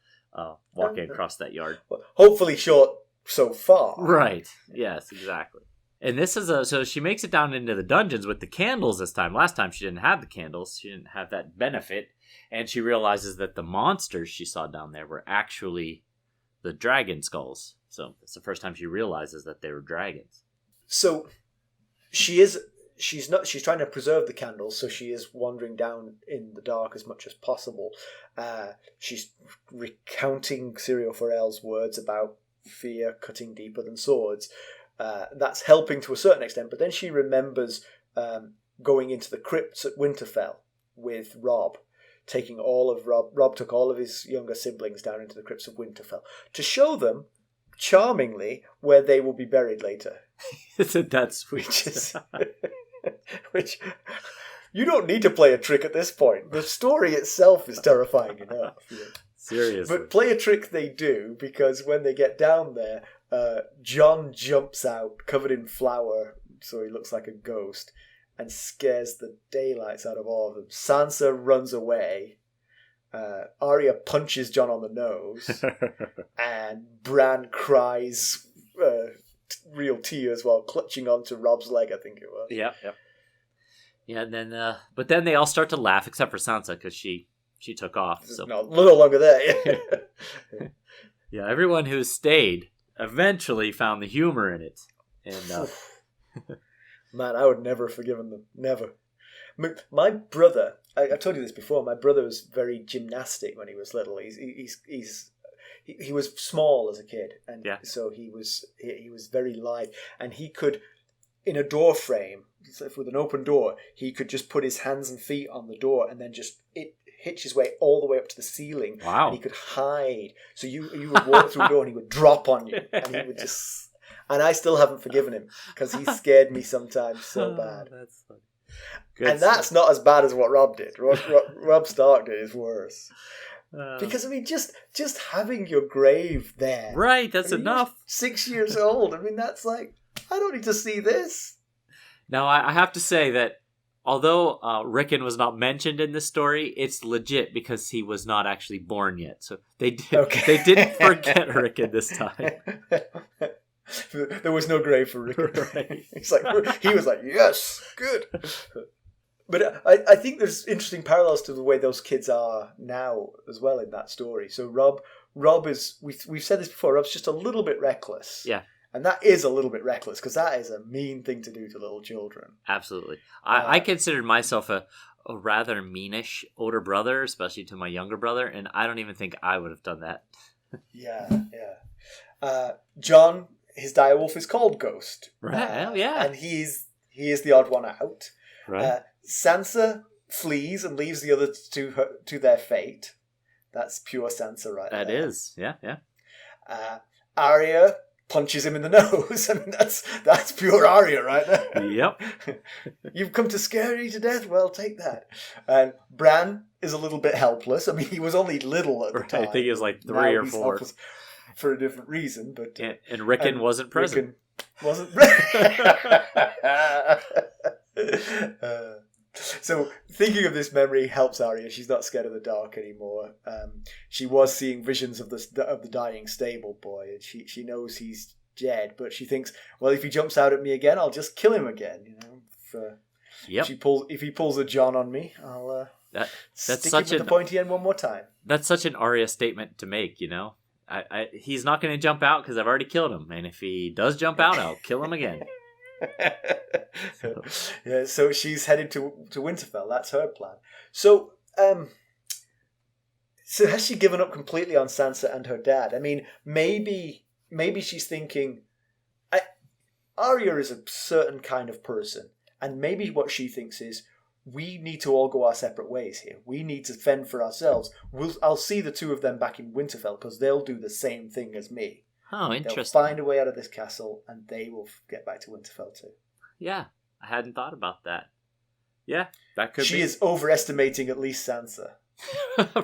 S2: walking across that yard. Well, hopefully short so far. Right, yes, exactly. And this is so she makes it down into the dungeons with the candles this time. Last time she didn't have the candles. She didn't have that benefit. And she realizes that the monsters she saw down there were actually the dragon skulls. So it's the first time she realizes that they were dragons. So she's trying to preserve the candles, so she is wandering down in the dark as much as possible. She's recounting Syrio Forel's words about fear cutting deeper than swords. That's helping to a certain extent, but then she remembers going into the crypts at Winterfell with Robb. Robb took all of his younger siblings down into the Crypts of Winterfell to show them, charmingly, where they will be buried later. Isn't that sweet? Which you don't need to play a trick at this point. The story itself is terrifying enough. Seriously. But play a trick they do, because when they get down there, Jon jumps out covered in flour, so he looks like a ghost, and scares the daylights out of all of them. Sansa runs away. Arya punches Jon on the nose. And Bran cries real tears while clutching onto Robb's leg, I think it was. Yeah, and then, but then they all start to laugh, except for Sansa, because she took off. So. No longer there. Yeah, everyone who stayed eventually found the humor in it. And...
S1: Man, I would never have forgiven them. Never. My brother, I've told you this before, my brother was very gymnastic when he was little. He was small as a kid, and so he was very lithe, and he could, in a door frame, with an open door, he could just put his hands and feet on the door and then just hitch his way all the way up to the ceiling.
S2: Wow.
S1: And he could hide. So you would walk through the door and he would drop on you, and he would just... And I still haven't forgiven him because he scared me sometimes so bad.
S2: That's funny.
S1: And that's not as bad as what Rob did. Rob Stark did is worse. Because, I mean, just having your grave there.
S2: Right, that's enough.
S1: 6 years old. I mean, that's like, I don't need to see this.
S2: Now, I have to say that although Rickon was not mentioned in this story, it's legit because he was not actually born yet. So they didn't forget Rickon this time.
S1: There was no grave for Rickon.
S2: Right.
S1: He was like, yes, good. But I think there's interesting parallels to the way those kids are now as well in that story. So Rob is, we've said this before, Rob's just a little bit reckless.
S2: Yeah.
S1: And that is a little bit reckless because that is a mean thing to do to little children.
S2: Absolutely. I considered myself a rather meanish older brother, especially to my younger brother, and I don't even think I would have done that.
S1: Yeah. John, his direwolf is called Ghost.
S2: Right, yeah.
S1: And he is the odd one out.
S2: Right.
S1: Sansa flees and leaves the others to their fate. That's pure Sansa right there.
S2: That is, yeah.
S1: Arya punches him in the nose. I mean, that's pure Arya right there.
S2: Yep.
S1: You've come to scare me to death? Well, take that. And Bran is a little bit helpless. I mean, he was only little at the time.
S2: I think he was like 3 or 4.
S1: For a different reason, but...
S2: And Rickon wasn't present.
S1: Rickon wasn't... So thinking of this memory helps Arya. She's not scared of the dark anymore. She was seeing visions of the dying stable boy, and she knows he's dead. But she thinks, well, if he jumps out at me again, I'll just kill him again. You know, if he pulls a John on me, I'll stick him with the pointy end one more time. That's
S2: such an Arya statement to make. You know, he's not going to jump out because I've already killed him, and if he does jump out, I'll kill him again.
S1: So she's headed to Winterfell. That's her plan. So has she given up completely on Sansa and her dad? I mean, maybe she's thinking Arya is a certain kind of person, and maybe what she thinks is we need to all go our separate ways here. We need to fend for ourselves. I'll see the two of them back in Winterfell because they'll do the same thing as me.
S2: Oh, interesting.
S1: They'll find a way out of this castle, and they will get back to Winterfell too. Yeah,
S2: I hadn't thought about that. Yeah, that could be.
S1: She is overestimating at least Sansa.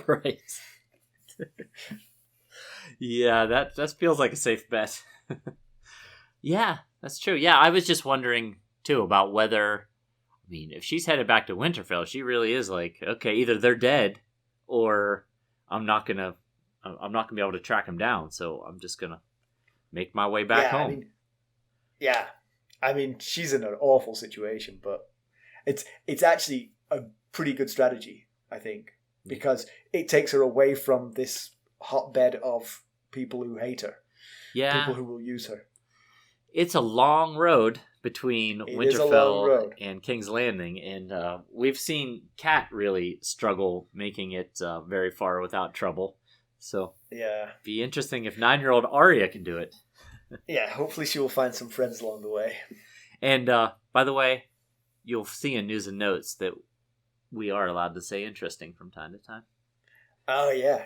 S2: Right. Yeah, that feels like a safe bet. Yeah, that's true. Yeah, I was just wondering too about whether, I mean, if she's headed back to Winterfell, she really is like, okay, either they're dead, or I'm not gonna be able to track them down. So I'm just gonna make my way back home.
S1: I mean, she's in an awful situation, but it's actually a pretty good strategy, I think, because it takes her away from this hotbed of people who hate her.
S2: Yeah.
S1: People who will use her.
S2: It's a long road between Winterfell and King's Landing, and we've seen Kat really struggle making it very far without trouble. So, be interesting if 9-year-old Arya can do it.
S1: Yeah, hopefully she will find some friends along the way.
S2: And, by the way, you'll see in News and Notes that we are allowed to say interesting from time to time.
S1: Oh, yeah.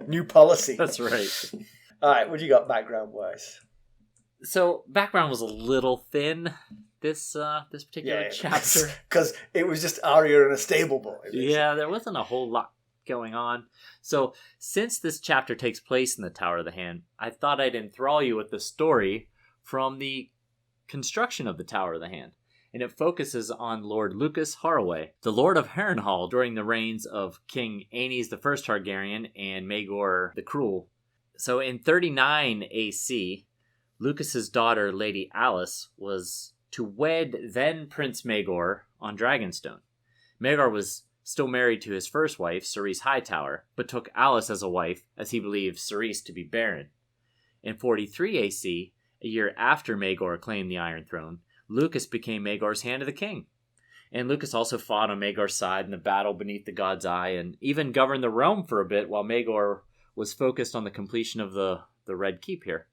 S1: New policy.
S2: That's right.
S1: All right, what do you got background-wise?
S2: So, background was a little thin this particular chapter.
S1: Because it was just Arya and a stable boy.
S2: Yeah, there wasn't a whole lot going on. So, since this chapter takes place in the Tower of the Hand, I thought I'd enthrall you with the story from the construction of the Tower of the Hand. And it focuses on Lord Lucas Harroway, the Lord of Harrenhal during the reigns of King Aenys the First Targaryen and Maegor the Cruel. So in 39 AC, Lucas's daughter, Lady Alice, was to wed then Prince Maegor on Dragonstone. Maegor was still married to his first wife, Cerys Hightower, but took Alice as a wife as he believed Cerys to be barren. In 43 AC, a year after Maegor claimed the Iron Throne, Lucas became Maegor's Hand of the King. And Lucas also fought on Maegor's side in the battle beneath the God's Eye, and even governed the realm for a bit while Maegor was focused on the completion of the Red Keep here.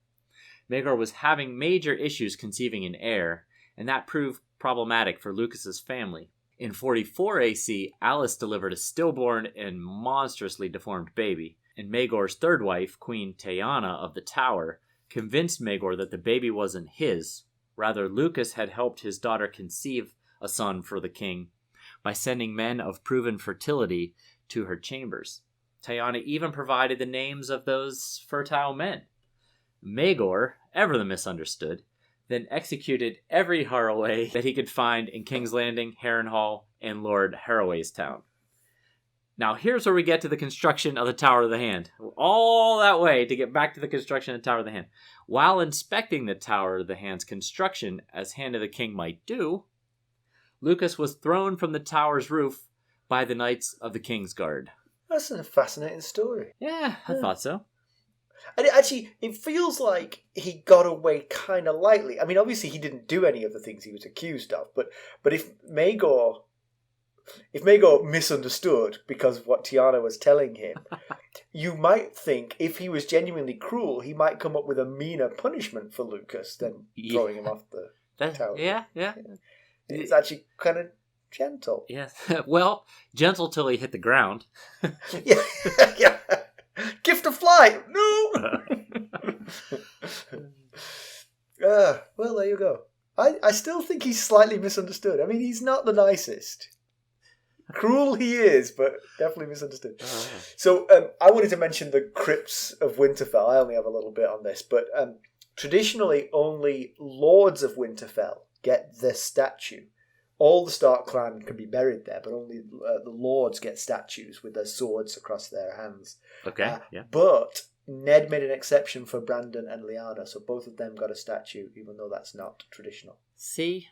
S2: Maegor was having major issues conceiving an heir, and that proved problematic for Lucas's family. In 44 AC, Alice delivered a stillborn and monstrously deformed baby, and Maegor's third wife, Queen Teyana of the Tower, convinced Maegor that the baby wasn't his. Rather, Lucas had helped his daughter conceive a son for the king by sending men of proven fertility to her chambers. Teyana even provided the names of those fertile men. Maegor, ever the misunderstood, then executed every Harroway that he could find in King's Landing, Harrenhal, and Lord Harroway's town. Now here's where we get to the construction of the Tower of the Hand. All that way to get back to the construction of the Tower of the Hand. While inspecting the Tower of the Hand's construction, as Hand of the King might do, Lucas was thrown from the tower's roof by the Knights of the Kingsguard.
S1: That's a fascinating story.
S2: Yeah, I thought so.
S1: And it feels like he got away kind of lightly. I mean, obviously he didn't do any of the things he was accused of, but if Maegor misunderstood because of what Teyana was telling him, you might think if he was genuinely cruel, he might come up with a meaner punishment for Lucas than throwing him off the tower.
S2: Yeah.
S1: It's actually kind of gentle.
S2: Yes. Well, gentle till he hit the ground.
S1: Yeah. Gift of flight! No! Well, there you go. I still think he's slightly misunderstood. I mean, he's not the nicest. Cruel he is, but definitely misunderstood. Oh. So I wanted to mention the Crypts of Winterfell. I only have a little bit on this, but traditionally only Lords of Winterfell get their statue. All the Stark clan can be buried there, but only the Lords get statues with their swords across their hands.
S2: Okay, yeah.
S1: But Ned made an exception for Brandon and Lyanna, so both of them got a statue, even though that's not traditional.
S2: See?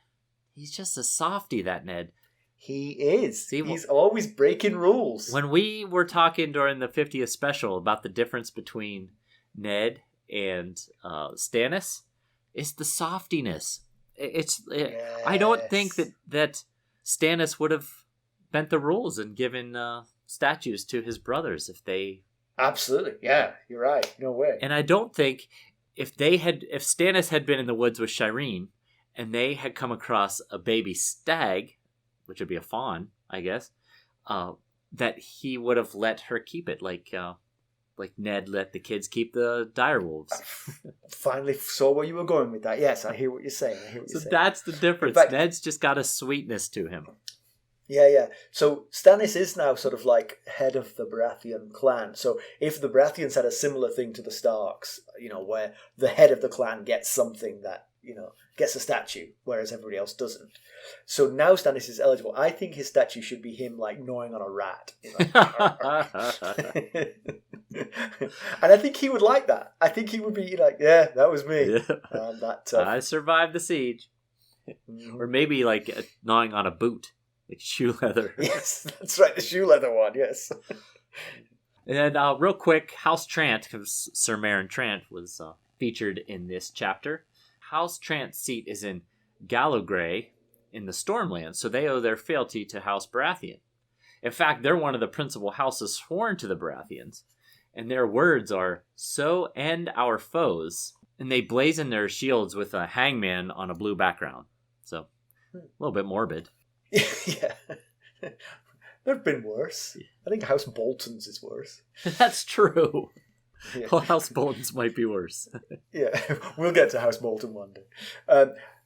S2: He's just a softie, that Ned.
S1: He is.
S2: See,
S1: he's always breaking rules.
S2: When we were talking during the 50th special about the difference between Ned and Stannis, it's the softiness. Yes. I don't think that Stannis would have bent the rules and given statues to his brothers if they...
S1: Absolutely, yeah, you're right. No way.
S2: And I don't think if Stannis had been in the woods with Shireen and they had come across a baby stag, which would be a fawn, I guess, that he would have let her keep it, like Ned let the kids keep the direwolves.
S1: Finally saw where you were going with that. Yes, I hear what you're saying.
S2: That's the difference. Fact, Ned's just got a sweetness to him.
S1: Yeah. So Stannis is now sort of like head of the Baratheon clan. So if the Baratheons had a similar thing to the Starks, where the head of the clan gets something that, gets a statue, whereas everybody else doesn't. So now Stannis is eligible. I think his statue should be him, like, gnawing on a rat. And I think he would like that. I think he would be like, yeah, that was me. Yeah.
S2: I survived the siege. Or maybe, like, gnawing on a boot. Like shoe leather.
S1: Yes, that's right. The shoe leather one, yes.
S2: And real quick, House Trant, because Ser Meryn Trant was featured in this chapter. House Trant's seat is in Gallowgray in the Stormlands, so they owe their fealty to House Baratheon. In fact, they're one of the principal houses sworn to the Baratheons, and their words are, "So end our foes," and they blazon their shields with a hangman on a blue background. So, a little bit morbid.
S1: Yeah. There have been worse. I think House Bolton's is worse.
S2: That's true. Yeah. Well, House Bolton's might be worse.
S1: Yeah, we'll get to House Bolton one day.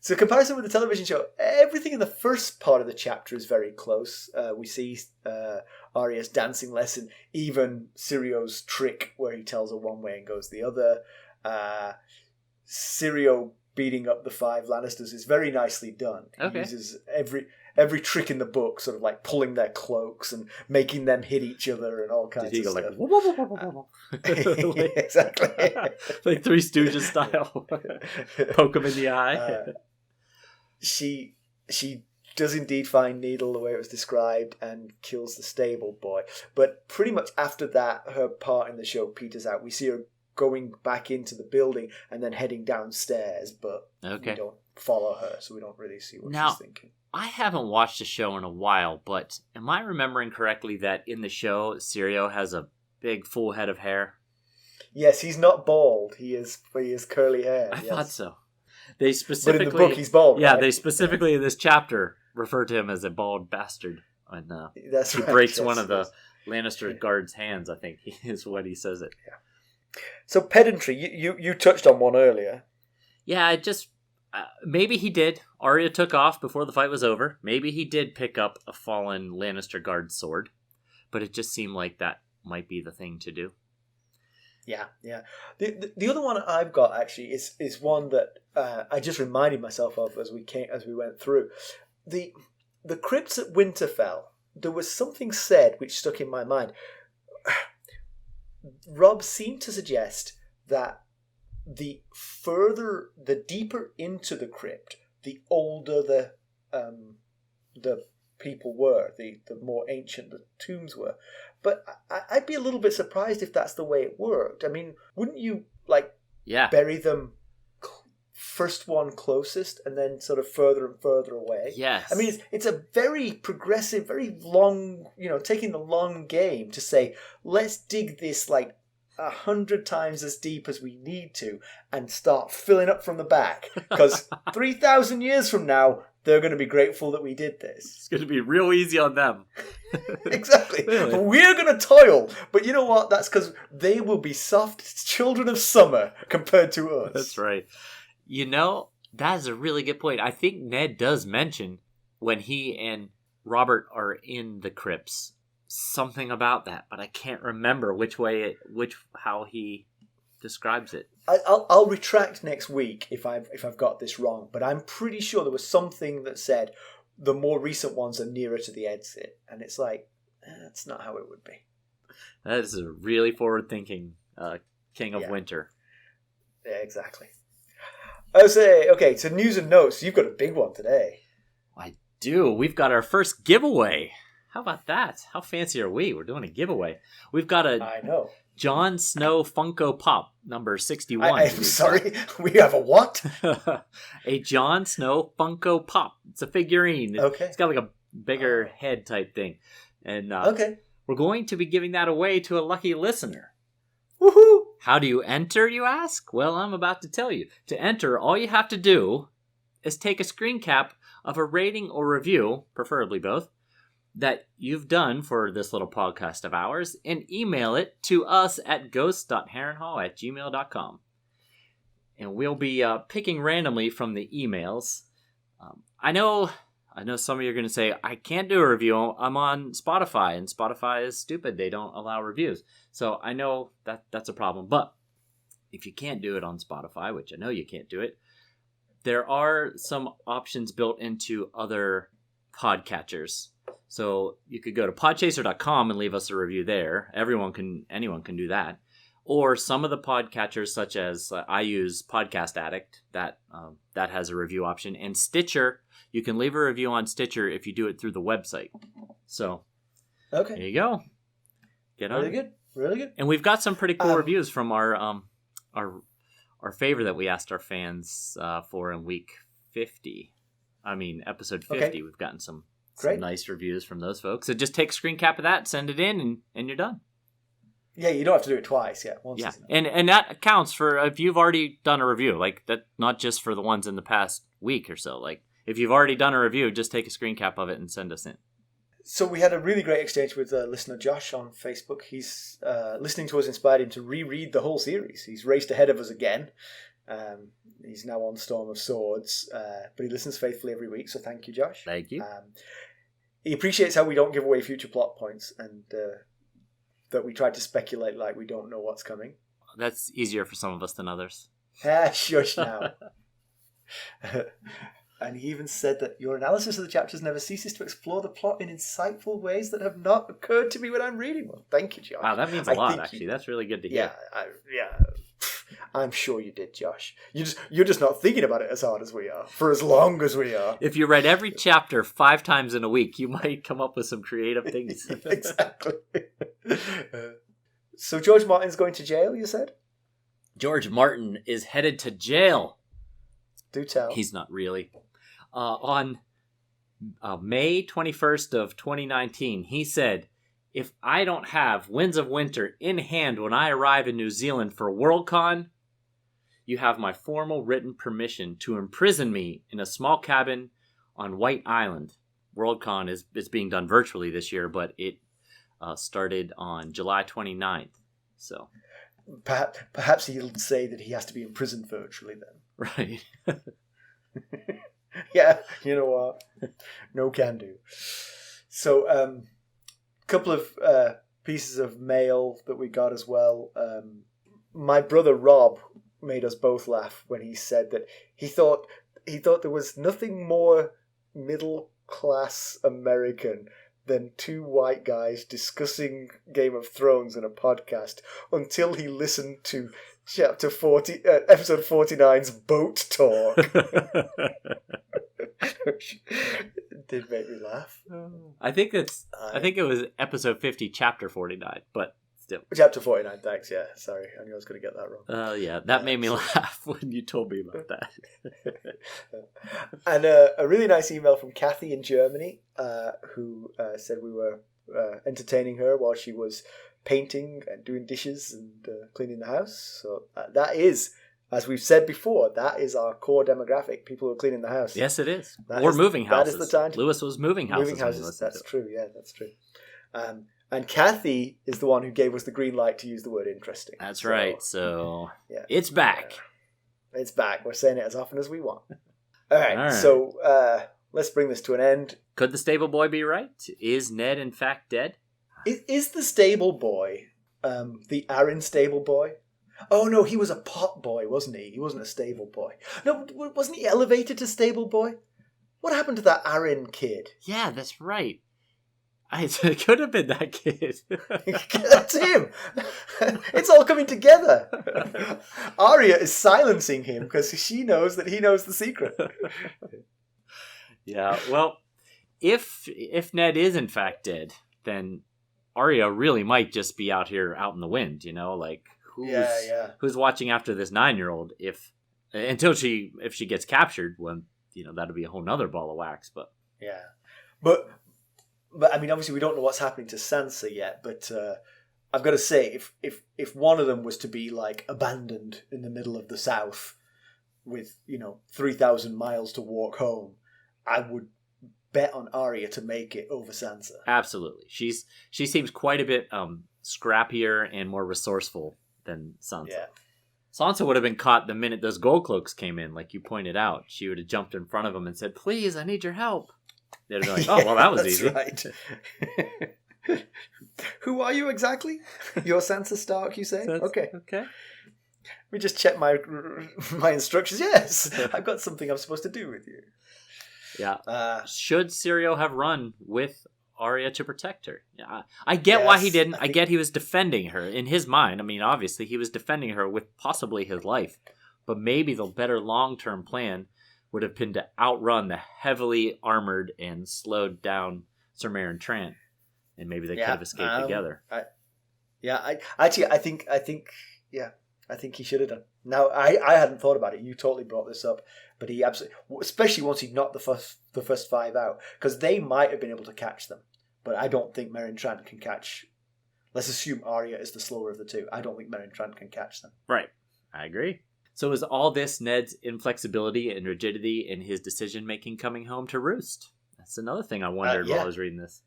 S1: So comparison with the television show, everything in the first part of the chapter is very close. We see Arya's dancing lesson, even Syrio's trick where he tells her one way and goes the other. Syrio beating up the 5 Lannisters is very nicely done. He uses every trick in the book, sort of like pulling their cloaks and making them hit each other and all kinds of stuff. Exactly.
S2: Like Three Stooges style. Poke him in the eye.
S1: She does indeed find Needle the way it was described and kills the stable boy. But pretty much after that, her part in the show peters out. We see her going back into the building and then heading downstairs, but follow her, so we don't really see what
S2: Now,
S1: she's thinking.
S2: I haven't watched the show in a while, but am I remembering correctly that in the show, Syrio has a big full head of hair?
S1: Yes, he's not bald. He is curly hair.
S2: I
S1: yes.
S2: thought so. They specifically,
S1: but in the book, he's bald.
S2: Yeah,
S1: right?
S2: they specifically in this chapter refer to him as a bald bastard. And
S1: That's
S2: he
S1: right.
S2: breaks
S1: yes,
S2: one of the
S1: yes.
S2: Lannister guards' hands, I think, is what he says it.
S1: Yeah. So pedantry, you touched on one earlier.
S2: Yeah, it just... maybe he did. Arya took off before the fight was over. Maybe he did pick up a fallen Lannister guard's sword. But it just seemed like that might be the thing to do.
S1: Yeah. The other one I've got actually is one that I just reminded myself of as we went through. The Crypts at Winterfell, there was something said which stuck in my mind. Rob seemed to suggest that the deeper into the crypt, the older the people were, the more ancient the tombs were. But I'd be a little bit surprised if that's the way it worked. I mean, wouldn't you bury them first one closest and then sort of further and further away?
S2: Yes.
S1: I mean, it's a very progressive, very long, taking the long game to say, let's dig this 100 times as deep as we need to and start filling up from the back. Because 3,000 years from now, they're going to be grateful that we did this.
S2: It's going to be real easy on them.
S1: Exactly.
S2: Really?
S1: But we're going to toil. But you know what? That's because they will be soft children of summer compared to us.
S2: That's right. That is a really good point. I think Ned does mention when he and Robert are in the crypts something about that, but I can't remember how he describes it.
S1: I'll retract next week if I've got this wrong, but I'm pretty sure there was something that said the more recent ones are nearer to the exit, and it's that's not how it would be.
S2: That is a really forward-thinking King of Winter.
S1: Yeah, exactly. I would say, okay, so news and notes. You've got a big one today.
S2: I do. We've got our first giveaway. How about that? How fancy are we? We're doing a giveaway. We've got
S1: I know.
S2: Jon Snow Funko Pop, number 61.
S1: I'm sorry, we have a what?
S2: A Jon Snow Funko Pop. It's a figurine.
S1: Okay.
S2: It's got a bigger head type thing. And
S1: okay.
S2: We're going to be giving that away to a lucky listener.
S1: Woohoo!
S2: How do you enter, you ask? Well, I'm about to tell you. To enter, all you have to do is take a screen cap of a rating or review, preferably both, that you've done for this little podcast of ours and email it to us at ghost.harrenhall@gmail.com. And we'll be picking randomly from the emails. I know some of you are going to say, I can't do a review. I'm on Spotify, and Spotify is stupid. They don't allow reviews. So I know that's a problem. But if you can't do it on Spotify, which I know you can't do it, there are some options built into other podcatchers. So you could go to podchaser.com and leave us a review there. Anyone can do that. Or some of the podcatchers, such as I use Podcast Addict, that has a review option. And Stitcher, you can leave a review on Stitcher if you do it through the website. So
S1: okay,
S2: there you go. Get on.
S1: Really good.
S2: And we've got some pretty cool reviews from our favor that we asked our fans for in week 50. I mean, episode 50. Okay. We've gotten some nice reviews from those folks. So just take a screen cap of that, send it in, and you're done.
S1: Yeah, you don't have to do it twice. Yeah, once.
S2: Yeah, and that counts for if you've already done a review, like that. Not just for the ones in the past week or so. Like if you've already done a review, just take a screen cap of it and send us in. So
S1: we had a really great exchange with listener Josh on Facebook. He's listening to us inspired him to reread the whole series. He's raced ahead of us again. He's now on Storm of Swords, but he listens faithfully every week. So thank you, Josh.
S2: Thank you.
S1: He appreciates how we don't give away future plot points and that we try to speculate like we don't know what's coming.
S2: That's easier for some of us than others.
S1: Shush now. And he even said that your analysis of the chapters never ceases to explore the plot in insightful ways that have not occurred to me when I'm reading them. Thank you, Josh.
S2: Wow, that means a lot, actually. That's really good to hear.
S1: Yeah. I'm sure you did, Josh. You're just not thinking about it as hard as we are, for as long as we are.
S2: If you read every chapter 5 times in a week, you might come up with some creative things.
S1: Exactly. So George Martin's going to jail, you said?
S2: George Martin is headed to jail.
S1: Do tell.
S2: He's not really. On May 21st of 2019, he said, "If I don't have Winds of Winter in hand when I arrive in New Zealand for Worldcon, you have my formal written permission to imprison me in a small cabin on White Island." Worldcon is being done virtually this year, but it started on July 29th. So
S1: perhaps he'll say that he has to be imprisoned virtually then.
S2: Right.
S1: Yeah, you know what? No can do. So, couple of pieces of mail that we got as well. My brother Rob made us both laugh when he said that he thought there was nothing more middle class American than two white guys discussing Game of Thrones in a podcast until he listened to episode 49's boat talk. Which did make me laugh.
S2: I think it was episode 50, chapter 49, but still.
S1: Chapter 49, thanks, yeah. Sorry, I knew I was going to get that wrong.
S2: Yeah, that made me laugh when you told me about that.
S1: And a really nice email from Kathy in Germany, who said we were entertaining her while she was painting and doing dishes and cleaning the house. So that is, as we've said before, that is our core demographic, people who are cleaning the house.
S2: Yes, it is. Or moving houses.
S1: That is the time.
S2: Lewis was moving houses.
S1: Moving houses, that's true, yeah, that's true. And Kathy is the one who gave us the green light to use the word interesting.
S2: That's right. So yeah. It's back.
S1: It's back. We're saying it as often as we want. All right. So let's bring this to an end.
S2: Could the stable boy be right? Is Ned in fact dead?
S1: Is the stable boy the Arryn stable boy? Oh no, he was a pot boy, wasn't he? He wasn't a stable boy. No, wasn't he elevated to stable boy? What happened to that Arryn kid?
S2: Yeah, that's right. It could have been that kid.
S1: That's him. It's all coming together. Arya is silencing him because she knows that he knows the secret.
S2: Yeah, well, if Ned is in fact dead, then Arya really might just be out in the wind, like who's watching after this 9-year-old if she gets captured, when that'll be a whole nother ball of wax. But
S1: yeah, but I mean, obviously we don't know what's happening to Sansa yet, but I've got to say, if one of them was to be like abandoned in the middle of the South with 3,000 miles to walk home, I would bet on Arya to make it over Sansa.
S2: Absolutely. She seems quite a bit scrappier and more resourceful than Sansa. Yeah. Sansa would have been caught the minute those gold cloaks came in, like you pointed out. She would have jumped in front of them and said, "Please, I need your help." They'd be like, "Oh, well, that was easy."
S1: Right. Who are you exactly? You're Sansa Stark, you say? Okay. Let me just check my instructions. Yes, I've got something I'm supposed to do with you.
S2: Yeah. Should Syrio have run with Arya to protect her? Yeah, I get why he didn't. I get he was defending her in his mind. I mean, obviously, he was defending her with possibly his life. But maybe the better long-term plan would have been to outrun the heavily armored and slowed down Ser Meryn Trant, and maybe they could have escaped together.
S1: I think he should have done. Now, I hadn't thought about it. You totally brought this up, but he absolutely, especially once he knocked the first 5 out, because they might have been able to catch them, but I don't think Meryn Trant can catch. Let's assume Arya is the slower of the two. I don't think Meryn Trant can catch them.
S2: Right, I agree. So is all this Ned's inflexibility and rigidity in his decision making coming home to roost? That's another thing I wondered while I was reading this.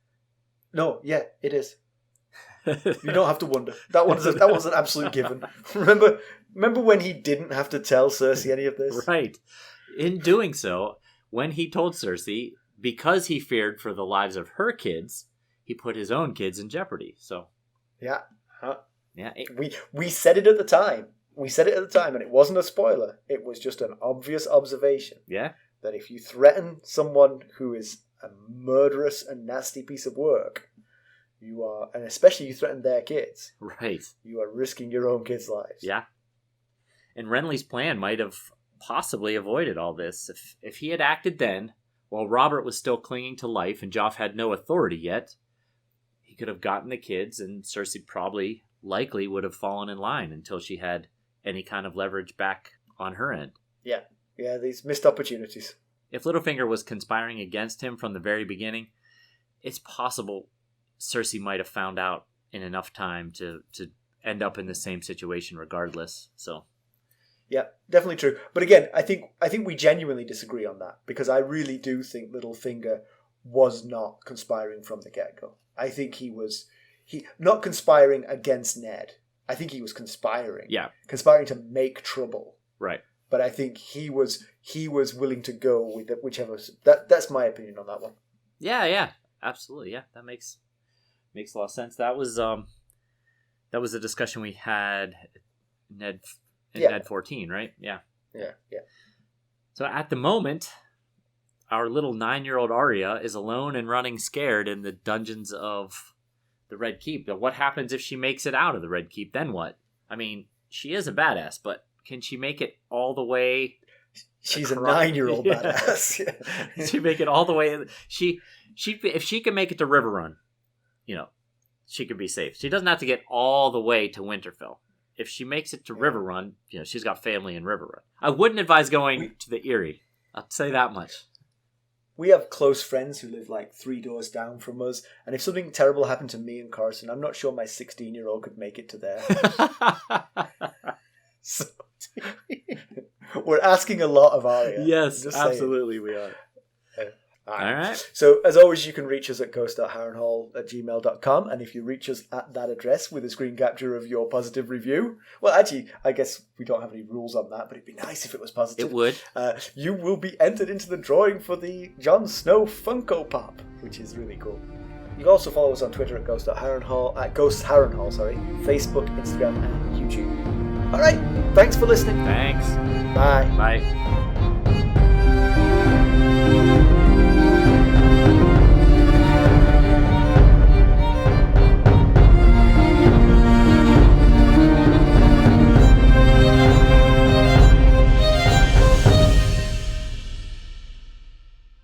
S1: No, yeah, it is. You don't have to wonder. That was an absolute given. Remember when he didn't have to tell Cersei any of this?
S2: Right. In doing so, when he told Cersei, because he feared for the lives of her kids, he put his own kids in jeopardy. So
S1: yeah,
S2: yeah.
S1: We said it at the time. And it wasn't a spoiler. It was just an obvious observation.
S2: Yeah.
S1: That if you threaten someone who is a murderous and nasty piece of work, you are, and especially you threaten their kids.
S2: Right.
S1: You are risking your own kids' lives.
S2: Yeah. And Renly's plan might have possibly avoided all this. If he had acted then, while Robert was still clinging to life and Joff had no authority yet, he could have gotten the kids, and Cersei likely would have fallen in line until she had any kind of leverage back on her end.
S1: Yeah. Yeah, these missed opportunities.
S2: If Littlefinger was conspiring against him from the very beginning, it's possible Cersei might have found out in enough time to end up in the same situation regardless. So,
S1: yeah, definitely true. But again, I think we genuinely disagree on that, because I really do think Littlefinger was not conspiring from the get-go. I think he not conspiring against Ned. I think he was conspiring.
S2: Yeah.
S1: Conspiring to make trouble.
S2: Right.
S1: But I think he was willing to go with whichever. That's my opinion on that one.
S2: Yeah, absolutely. Yeah, that makes a lot of sense. That was a discussion we had Ned 14, right? Yeah.
S1: Yeah.
S2: So at the moment, our little 9-year-old Arya is alone and running scared in the dungeons of the Red Keep. But what happens if she makes it out of the Red Keep? Then what? I mean, she is a badass, but can she make it all the way?
S1: She's a 9-year-old badass.
S2: Yeah. She make it all the way. If she can make it to Riverrun, she could be safe. She doesn't have to get all the way to Winterfell. If she makes it to Riverrun, she's got family in Riverrun. I wouldn't advise going to the Eyrie. I'll say that much.
S1: We have close friends who live like 3 doors down from us, and if something terrible happened to me and Carson, I'm not sure my 16-year-old could make it to there. So, we're asking a lot of Arya.
S2: Yes, absolutely we are. All right.
S1: So, as always, you can reach us at ghost.harrenhall@gmail.com, and if you reach us at that address with a screen capture of your positive review, well, actually, I guess we don't have any rules on that, but it'd be nice if it was positive.
S2: It would.
S1: You will be entered into the drawing for the Jon Snow Funko Pop, which is really cool. You can also follow us on Twitter at ghost.harrenhall, Facebook, Instagram, and YouTube. All right. Thanks for listening.
S2: Thanks.
S1: Bye.
S2: Bye.